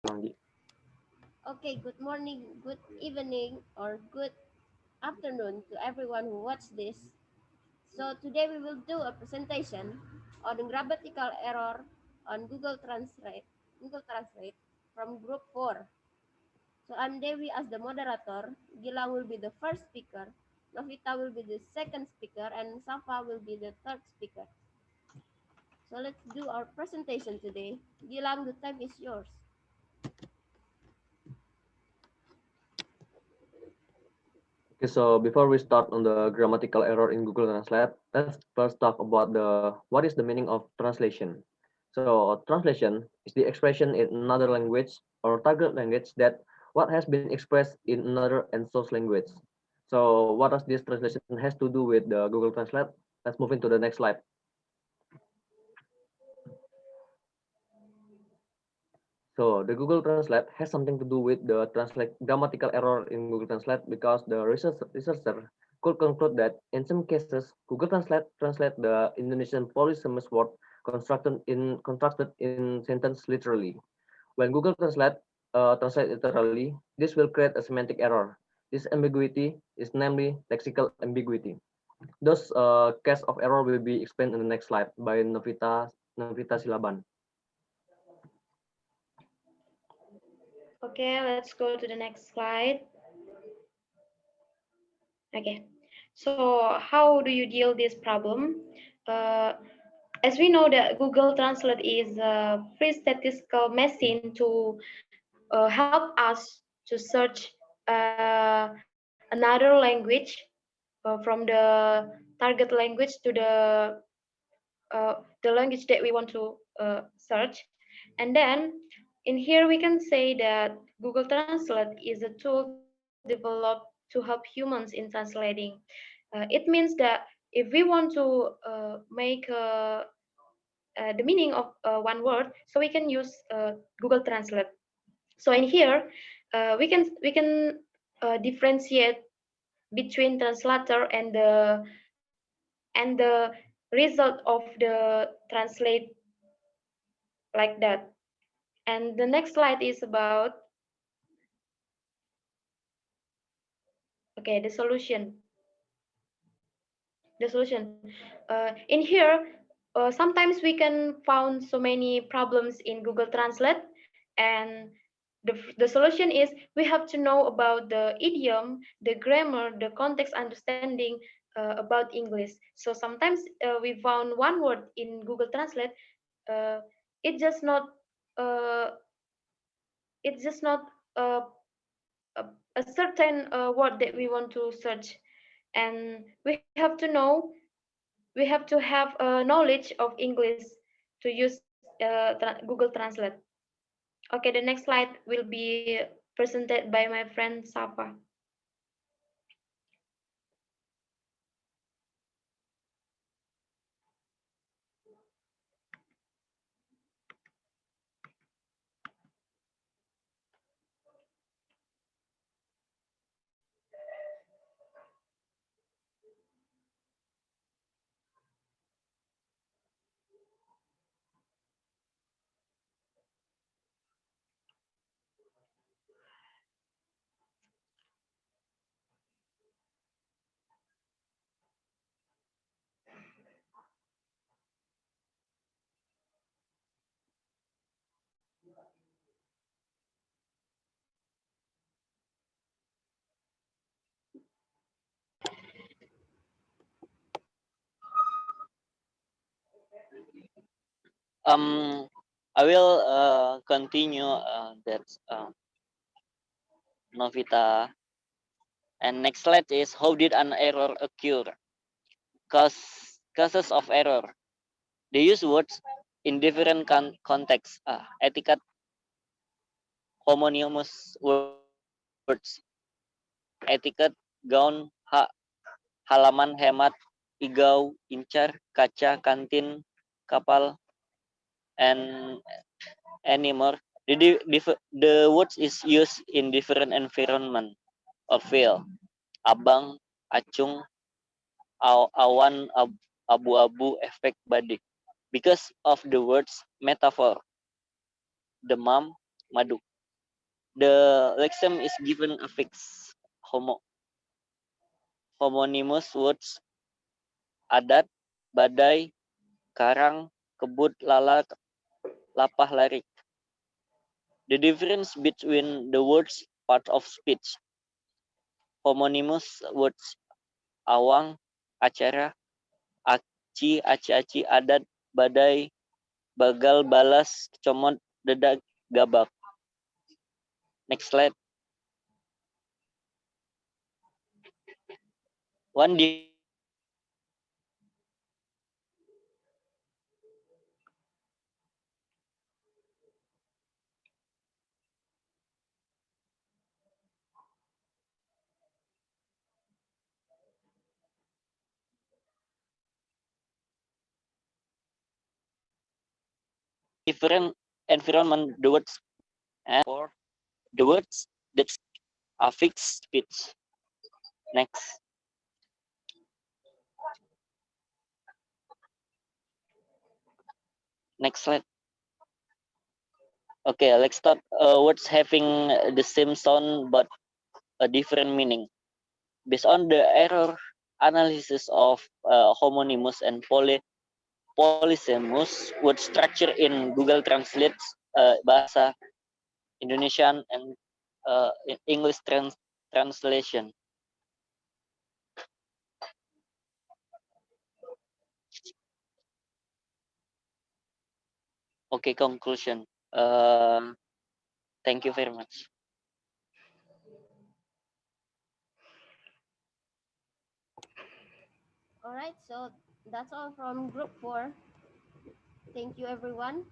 Anggi. Okay, good morning, good evening, or good afternoon to everyone who watched this. So today we will do a presentation on the grammatical error on Google Translate from Group 4. So I'm Devi as the moderator, Gilang will be the first speaker, Novita will be the second speaker, and Safa will be the third speaker. So let's do our presentation today. Gilang, the time is yours. Okay, so before we start on the grammatical error in Google Translate, let's first talk about the what is the meaning of translation. So translation is the expression in another language or target language that what has been expressed in another and source language. So what does this translation has to do with the Google Translate? Let's move into the next slide. So the Google Translate has something to do with the translate grammatical error in Google Translate because the researcher could conclude that in some cases Google translate the Indonesian polysemous word constructed in sentence literally. When Google translate literally, this will create a semantic error. This ambiguity is namely lexical ambiguity. Those case of error will be explained in the next slide by Novita Silaban. Okay, let's go to the next slide. Okay, so how do you deal this problem? Uh, as we know that Google Translate is a free statistical machine to help us to search another language from the target language to the language that we want to search. And then in here we can say that Google Translate is a tool developed to help humans in translating. It means that if we want to make the meaning of one word, so we can use Google Translate. So in here we can differentiate between translator and the result of the translate like that. And the next slide is about okay the solution. In here sometimes we can found so many problems in Google Translate, and the solution is we have to know about the idiom, the grammar, the context understanding about English. So sometimes we found one word in Google Translate, uh, it just not uh, it's just not uh, a, a certain word that we want to search, and we have to know, we have to have knowledge of English to use Google Translate. Okay, the next slide will be presented by my friend Safa. Um, I will continue that Novita. And next slide is how did an error occur? Causes of error. They use words in different contexts. Etiquette, homonymous words. Etiquette, gaun, halaman, hemat, igau, incar, kaca, kantin, kapal, and anymore. The words is used in different environment or field. Abang, acung, awan, abu-abu, efek badik. Because of the words metaphor, demam, madu. The lexeme is given a fixed homonymous words adat, badai, karang, kebut, lala, lapah, larik. The difference between the words part of speech. Homonymous words awang, acara, aci, aci-aci, adat, badai, bagal, balas, comot, dedak, gabak. Next slide. One different environment the words and for the words that are fixed speech. Next. Next slide. Okay, let's start words having the same sound but a different meaning. Based on the error analysis of homonymous and polysemous word structure in Google Translate bahasa Indonesian and English translation. Okay, conclusion. Thank you very much. All right, so that's all from group 4. Thank you, everyone.